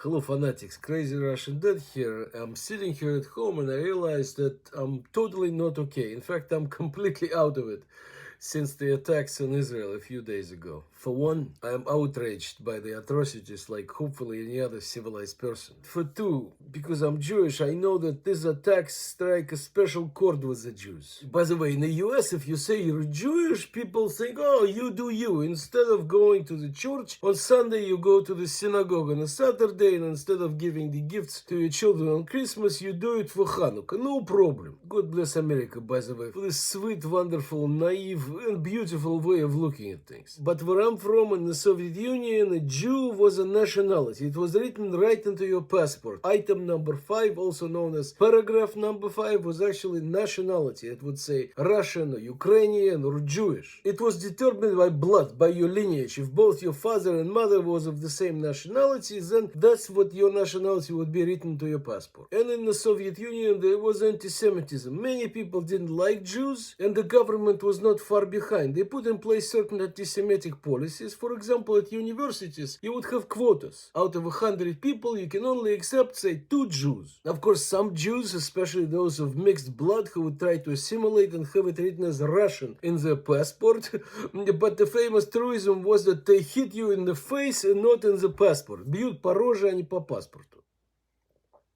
Hello, fanatics. Crazy Russian Dad here. I'm sitting here at home and I realize that I'm totally not okay. In fact, I'm completely out of it since the attacks on Israel a few days ago. For one, I am outraged by the atrocities like hopefully any other civilized person. For two, because I'm Jewish, I know that these attacks strike a special chord with the Jews. By the way, in the US, if you say you're Jewish, people think, oh, you do you. Instead of going to the church, on Sunday you go to the synagogue on a Saturday, and instead of giving the gifts to your children on Christmas, you do it for Hanukkah. No problem. God bless America, by the way, for this sweet, wonderful, naive, and beautiful way of looking at things. But where I'm from, in the Soviet Union, a Jew was a nationality. It was written right into your passport. Item number 5, also known as paragraph number 5, was actually nationality. It would say Russian or Ukrainian or Jewish. It was determined by blood, by your lineage. If both your father and mother was of the same nationality, then that's what your nationality would be written to your passport. And in the Soviet Union, there was anti-Semitism. Many people didn't like Jews, and the government was not far behind. They put in place certain anti-Semitic policies. For example, at universities, you would have quotas. Out of 100 people, you can only accept, say, 2 Jews. Of course, some Jews, especially those of mixed blood, who would try to assimilate and have it written as Russian in their passport. But the famous truism was that they hit you in the face and not in the passport. Бьют по роже, а не по паспорту.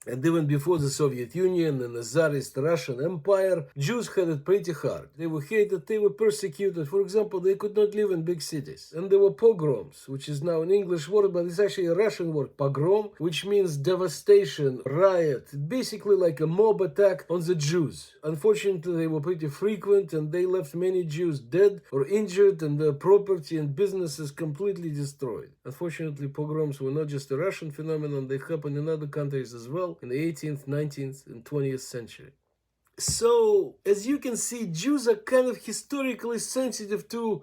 And even before the Soviet Union and the Tsarist Russian Empire, Jews had it pretty hard. They were hated, they were persecuted. For example, they could not live in big cities. And there were pogroms, which is now an English word, but it's actually a Russian word, pogrom, which means devastation, riot, basically like a mob attack on the Jews. Unfortunately, they were pretty frequent, and they left many Jews dead or injured and their property and businesses completely destroyed. Unfortunately, pogroms were not just a Russian phenomenon, they happened in other countries as well, in the 18th, 19th, and 20th century. So, as you can see, Jews are kind of historically sensitive to,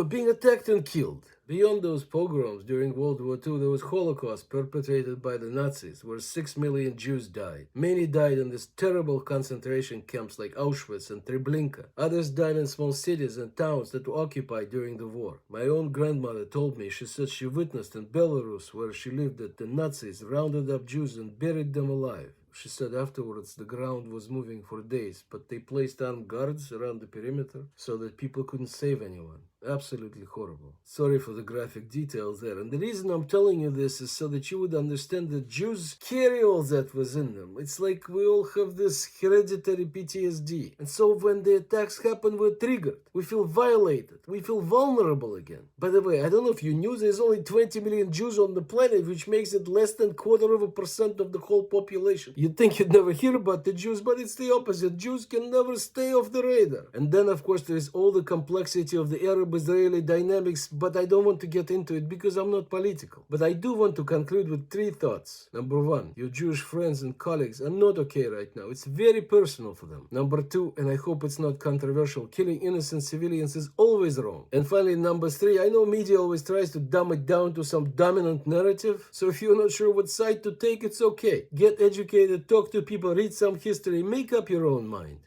being attacked and killed. Beyond those pogroms during World War II, there was Holocaust perpetrated by the Nazis, where 6 million Jews died. Many died in these terrible concentration camps like Auschwitz and Treblinka. Others died in small cities and towns that were occupied during the war. My own grandmother told me she said she witnessed in Belarus, where she lived, that the Nazis rounded up Jews and buried them alive. She said afterwards the ground was moving for days, but they placed armed guards around the perimeter so that people couldn't save anyone. Absolutely horrible. Sorry for the graphic details there. And the reason I'm telling you this is so that you would understand that Jews carry all that within them. It's like we all have this hereditary PTSD. And so when the attacks happen, we're triggered. We feel violated. We feel vulnerable again. By the way, I don't know if you knew there's only 20 million Jews on the planet, which makes it less than 0.25% of the whole population. You'd think you'd never hear about the Jews, but it's the opposite. Jews can never stay off the radar. And then, of course, there is all the complexity of the Arab-Israeli dynamics, but I don't want to get into it because I'm not political. But I do want to conclude with 3 thoughts. Number 1, your Jewish friends and colleagues are not okay right now. It's very personal for them. Number 2, and I hope it's not controversial, killing innocent civilians is always wrong. And finally, number 3, I know media always tries to dumb it down to some dominant narrative, so if you're not sure what side to take, it's okay. Get educated, talk to people, read some history, make up your own mind.